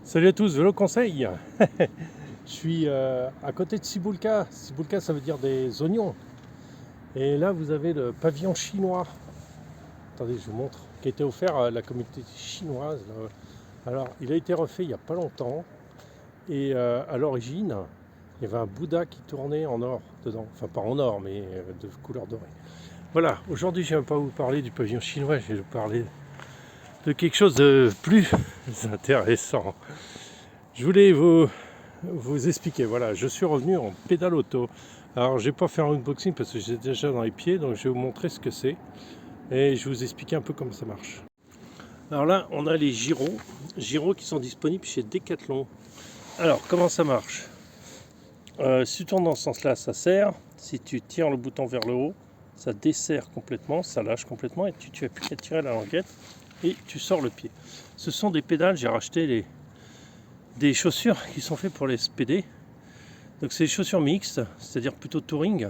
Salut à tous, Vélo Conseil. Je suis à côté de Cibulka. Cibulka, ça veut dire des oignons. Et là, vous avez le pavillon chinois. Attendez, je vous montre. Qui a été offert à la communauté chinoise. Là. Alors, il a été refait il n'y a pas longtemps. Et à l'origine, il y avait un Bouddha qui tournait en or dedans. Enfin, pas en or, mais de couleur dorée. Voilà, aujourd'hui, je ne vais pas vous parler du pavillon chinois. Je vais vous parler de quelque chose de plus intéressant. Je voulais vous expliquer, voilà, je suis revenu en pédale auto. Alors, je vais pas faire un unboxing parce que j'ai déjà dans les pieds, donc je vais vous montrer ce que c'est et je vais vous expliquer un peu comment ça marche. Alors là, on a les gyros qui sont disponibles chez Decathlon. Alors, comment ça marche? Si tu tournes dans ce sens-là, ça serre. Si tu tires le bouton vers le haut, ça desserre complètement, ça lâche complètement et tu n'as plus qu'à tirer la languette et tu sors le pied. Ce sont des pédales, j'ai racheté des chaussures qui sont faites pour les SPD. Donc c'est des chaussures mixtes, c'est-à-dire plutôt touring.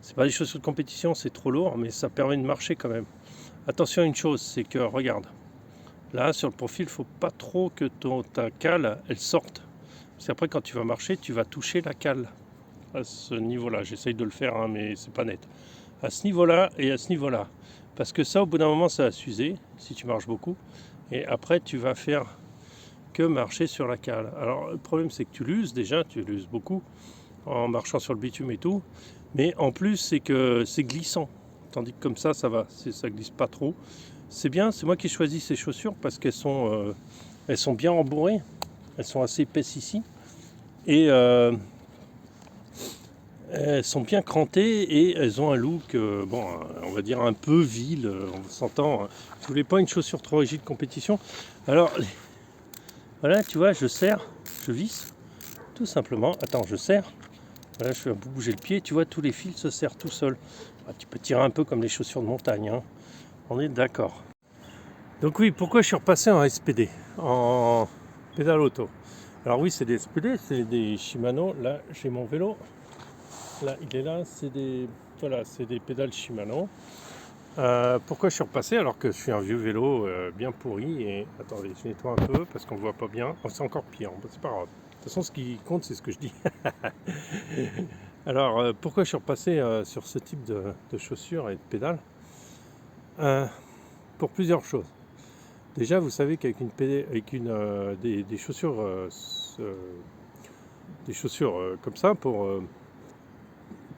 C'est pas des chaussures de compétition, c'est trop lourd, mais ça permet de marcher quand même. Attention à une chose, c'est que regarde, là sur le profil, il ne faut pas trop que ta cale elle sorte. Parce qu'après quand tu vas marcher, tu vas toucher la cale. À ce niveau-là, j'essaye de le faire, hein, mais c'est pas net. À ce niveau-là et à ce niveau-là. Parce que ça, au bout d'un moment, ça va s'user, si tu marches beaucoup. Et après, tu vas faire que marcher sur la cale. Alors le problème c'est que tu l'uses déjà, tu l'uses beaucoup en marchant sur le bitume et tout, mais en plus c'est que c'est glissant, tandis que comme ça va, ça glisse pas trop. C'est bien, c'est moi qui choisis ces chaussures parce qu'elles sont bien rembourrées, elles sont assez épaisses ici et elles sont bien crantées et elles ont un look, bon, on va dire un peu vil, on s'entend. Je voulais pas une chaussure trop rigide compétition. Alors voilà, tu vois, je serre, je visse, tout simplement. Attends, je serre. Voilà, je fais un peu bouger le pied. Tu vois, tous les fils se serrent tout seuls. Ah, tu peux tirer un peu comme les chaussures de montagne. Hein. On est d'accord. Donc oui, pourquoi je suis repassé en SPD, en pédale auto? Alors oui, c'est des SPD, c'est des Shimano. Là, j'ai mon vélo. Là, il est là. C'est des pédales Shimano. Pourquoi je suis repassé alors que je suis un vieux vélo bien pourri et attendez, je nettoie un peu parce qu'on ne voit pas bien. Oh, c'est encore pire, c'est pas grave. De toute façon, ce qui compte, c'est ce que je dis. Alors, pourquoi je suis repassé sur ce type de chaussures et de pédales? Pour plusieurs choses. Déjà, vous savez qu'avec des chaussures, comme ça pour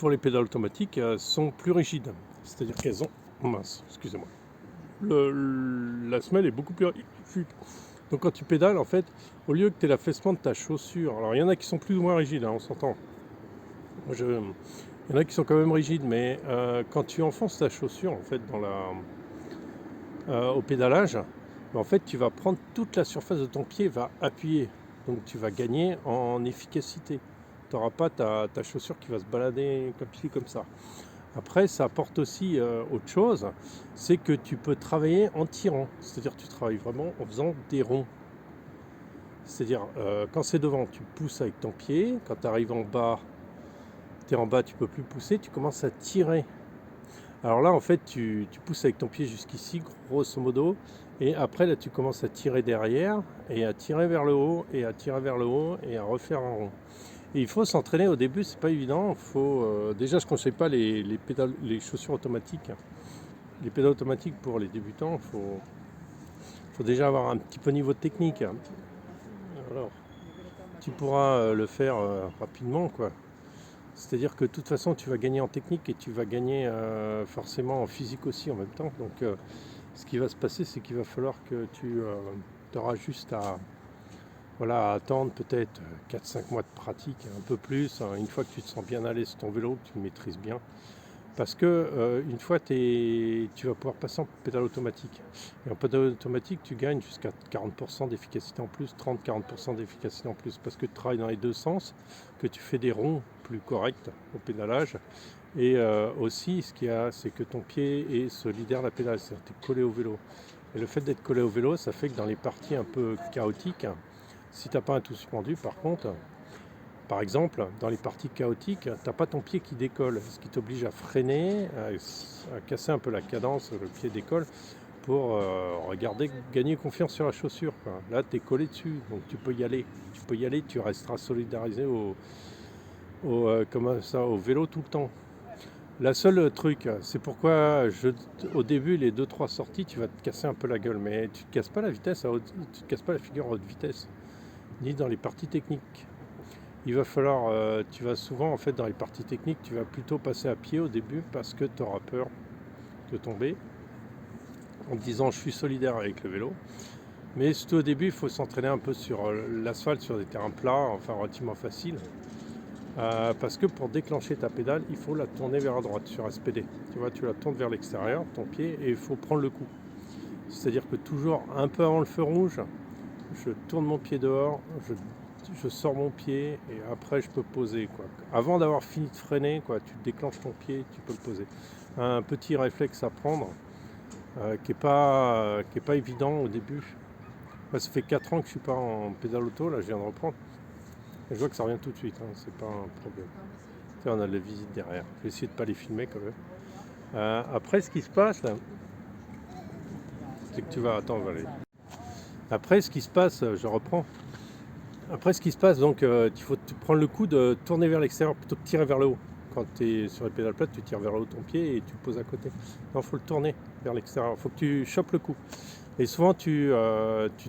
les pédales automatiques sont plus rigides. C'est-à-dire qu'elles ont mince, excusez-moi. La semelle est beaucoup plus rigide. Donc quand tu pédales, en fait, au lieu que tu aies l'affaissement de ta chaussure, alors il y en a qui sont plus ou moins rigides, hein, on s'entend. Il y en a qui sont quand même rigides, mais quand tu enfonces ta chaussure, en fait, au pédalage, en fait, tu vas prendre toute la surface de ton pied, va appuyer. Donc tu vas gagner en efficacité. Tu n'auras pas ta chaussure qui va se balader comme ça. Après, ça apporte aussi autre chose, c'est que tu peux travailler en tirant. C'est-à-dire que tu travailles vraiment en faisant des ronds. C'est-à-dire, quand c'est devant, tu pousses avec ton pied. Quand tu arrives en bas, tu es en bas, tu ne peux plus pousser, tu commences à tirer. Alors là, en fait, tu pousses avec ton pied jusqu'ici, grosso modo. Et après, là, tu commences à tirer derrière, et à tirer vers le haut, et à tirer vers le haut, et à refaire un rond. Et il faut s'entraîner au début, c'est pas évident. Déjà, je ne conseille pas les chaussures automatiques. Les pédales automatiques pour les débutants, faut déjà avoir un petit peu de niveau de technique. Alors, tu pourras le faire rapidement, quoi. C'est-à-dire que de toute façon, tu vas gagner en technique et tu vas gagner forcément en physique aussi en même temps. Donc, ce qui va se passer, c'est qu'il va falloir que tu auras juste à attendre peut-être 4-5 mois de pratique, un peu plus, hein, une fois que tu te sens bien à l'aise sur ton vélo, que tu le maîtrises bien. Parce que une fois, tu vas pouvoir passer en pédale automatique. Et en pédale automatique, tu gagnes jusqu'à 40% d'efficacité en plus, 30-40% d'efficacité en plus, parce que tu travailles dans les deux sens, que tu fais des ronds plus corrects au pédalage. Et aussi, ce qu'il y a, c'est que ton pied est solidaire à la pédale, c'est-à-dire que tu es collé au vélo. Et le fait d'être collé au vélo, ça fait que dans les parties un peu chaotiques, si tu n'as pas un tout suspendu, par exemple, dans les parties chaotiques, tu n'as pas ton pied qui décolle, ce qui t'oblige à freiner, à casser un peu la cadence, le pied décolle. pour regarder, gagner confiance sur la chaussure, quoi. Là, tu es collé dessus, donc tu peux y aller. Tu peux y aller, tu resteras solidarisé comment ça, au vélo tout le temps. La seule truc, c'est pourquoi au début, les 2-3 sorties, tu vas te casser un peu la gueule, mais tu ne te casses pas la vitesse, tu te casses pas la figure à haute vitesse, ni dans les parties techniques. Il va falloir, tu vas souvent, en fait, dans les parties techniques, tu vas plutôt passer à pied au début parce que tu auras peur de tomber en te disant je suis solidaire avec le vélo. Mais surtout au début, il faut s'entraîner un peu sur l'asphalte, sur des terrains plats, enfin relativement faciles. Parce que pour déclencher ta pédale, il faut la tourner vers la droite sur SPD. Tu vois, tu la tournes vers l'extérieur, ton pied, et il faut prendre le coup. C'est-à-dire que toujours un peu avant le feu rouge, je tourne mon pied dehors, je sors mon pied et après je peux poser, quoi. Avant d'avoir fini de freiner, quoi, tu déclenches ton pied, tu peux le poser. Un petit réflexe à prendre qui n'est pas évident au début. Moi, ça fait 4 ans que je suis pas en pédale auto, là je viens de reprendre. Et je vois que ça revient tout de suite, hein, c'est pas un problème. Tu sais, on a les visites derrière. Je vais essayer de ne pas les filmer quand même. Après, ce qui se passe, là, c'est que tu vas. Attends, on va aller. Après, ce qui se passe, je reprends. Après, ce qui se passe, donc, il faut prendre le coup de tourner vers l'extérieur plutôt que de tirer vers le haut. Quand tu es sur les pédales plates, tu tires vers le haut ton pied et tu le poses à côté. Non, il faut le tourner vers l'extérieur. Il faut que tu chopes le coup. Et souvent, tu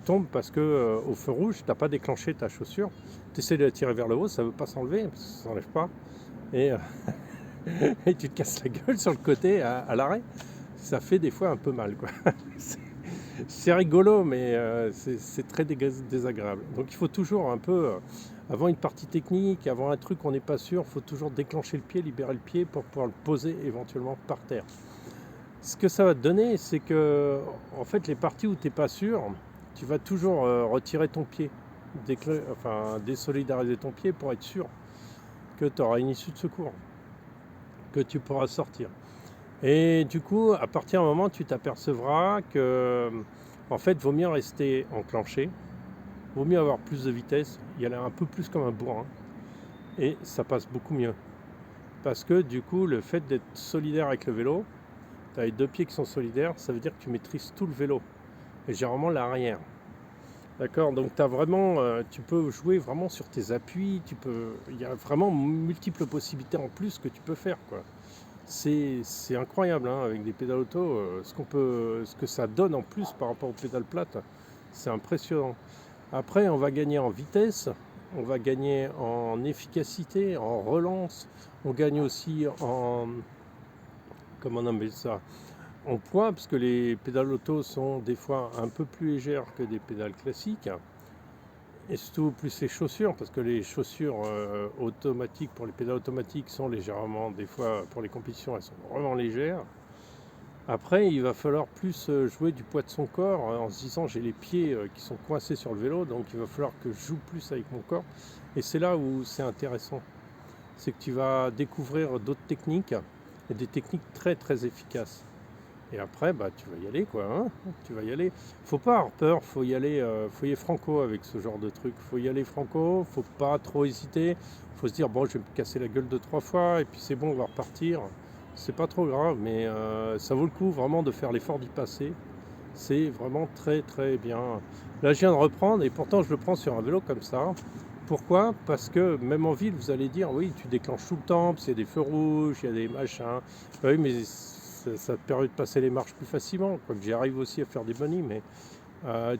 tombes parce que au feu rouge, tu n'as pas déclenché ta chaussure. Tu essaies de la tirer vers le haut, ça ne veut pas s'enlever, parce que ça ne s'enlève pas. Et, et tu te casses la gueule sur le côté à l'arrêt. Ça fait des fois un peu mal, quoi. C'est rigolo, mais c'est très désagréable. Donc il faut toujours un peu, avant une partie technique, avant un truc qu'on n'est pas sûr, il faut toujours déclencher le pied, libérer le pied pour pouvoir le poser éventuellement par terre. Ce que ça va te donner, c'est que en fait, les parties où tu n'es pas sûr, tu vas toujours retirer ton pied, désolidariser ton pied pour être sûr que tu auras une issue de secours, que tu pourras sortir. Et du coup, à partir d'un moment, tu t'apercevras que, en fait, vaut mieux rester enclenché, vaut mieux avoir plus de vitesse, y aller un peu plus comme un bourrin, et ça passe beaucoup mieux. Parce que du coup, le fait d'être solidaire avec le vélo, tu as les deux pieds qui sont solidaires, ça veut dire que tu maîtrises tout le vélo, et généralement l'arrière. D'accord, donc tu peux jouer vraiment sur tes appuis, il y a vraiment multiples possibilités en plus que tu peux faire, quoi. C'est incroyable, hein, avec des pédales auto, ce que ça donne en plus par rapport aux pédales plates, c'est impressionnant. Après, on va gagner en vitesse, on va gagner en efficacité, en relance, on gagne aussi comment on appelle ça, en poids, parce que les pédales auto sont des fois un peu plus légères que des pédales classiques. Et surtout plus les chaussures, parce que les chaussures automatiques pour les pédales automatiques sont légèrement, des fois pour les compétitions, elles sont vraiment légères. Après, il va falloir plus jouer du poids de son corps en se disant j'ai les pieds qui sont coincés sur le vélo, donc il va falloir que je joue plus avec mon corps. Et c'est là où c'est intéressant. C'est que tu vas découvrir d'autres techniques, et des techniques très très efficaces. Et après, tu vas y aller, quoi, hein, tu vas y aller. Faut pas avoir peur, faut y aller franco avec ce genre de truc. Faut y aller franco, faut pas trop hésiter. Faut se dire, bon, je vais me casser la gueule 2-3 fois, et puis c'est bon, on va repartir. C'est pas trop grave, mais ça vaut le coup vraiment de faire l'effort d'y passer. C'est vraiment très très bien. Là, je viens de reprendre, et pourtant je le prends sur un vélo comme ça. Pourquoi ? Parce que même en ville, vous allez dire, oui, tu déclenches tout le temps, parce qu'il y a des feux rouges, il y a des machins. Oui, mais ça te permet de passer les marches plus facilement. Quoique j'y arrive aussi à faire des bonnies, mais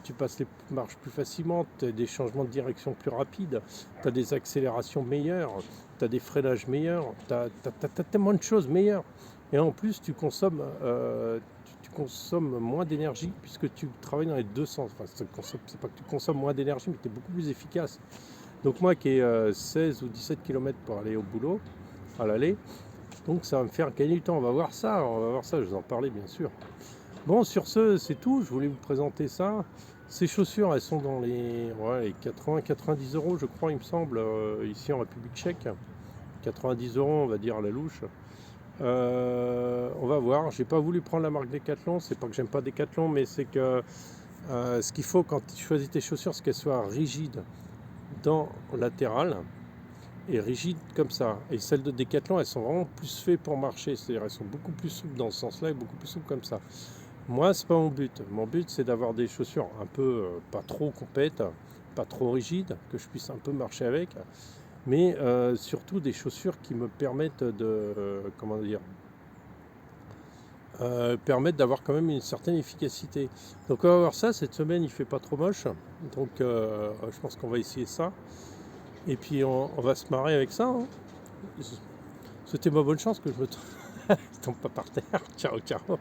tu passes les marches plus facilement, tu as des changements de direction plus rapides, tu as des accélérations meilleures, tu as des freinages meilleurs, tu as tellement de choses meilleures. Et en plus, tu consommes moins d'énergie puisque tu travailles dans les deux sens. Enfin, c'est pas que tu consommes moins d'énergie, mais tu es beaucoup plus efficace. Donc moi qui ai 16 ou 17 km pour aller au boulot, à l'aller, donc ça va me faire gagner du temps. On va voir ça, je vais en parler bien sûr. Bon, sur ce, c'est tout. Je voulais vous présenter ça. Ces chaussures, elles sont dans les 80-90 euros, je crois, il me semble, ici en République tchèque. 90 euros, on va dire, à la louche. On va voir. J'ai pas voulu prendre la marque Decathlon. C'est pas que j'aime pas Decathlon, mais c'est que ce qu'il faut quand tu choisis tes chaussures, c'est qu'elles soient rigides dans le latéral et rigides comme ça. Et celles de Decathlon, elles sont vraiment plus faites pour marcher. C'est-à-dire, elles sont beaucoup plus souples dans ce sens-là et beaucoup plus souples comme ça. Moi, c'est pas mon but. Mon but, c'est d'avoir des chaussures un peu pas trop compètes, pas trop rigides, que je puisse un peu marcher avec, mais surtout des chaussures qui me permettent comment dire, permettent d'avoir quand même une certaine efficacité. Donc on va voir ça. Cette semaine, il fait pas trop moche, donc je pense qu'on va essayer ça. Et puis on va se marrer avec ça, hein. C'était ma bonne chance que je me tombe pas par terre. Ciao, ciao.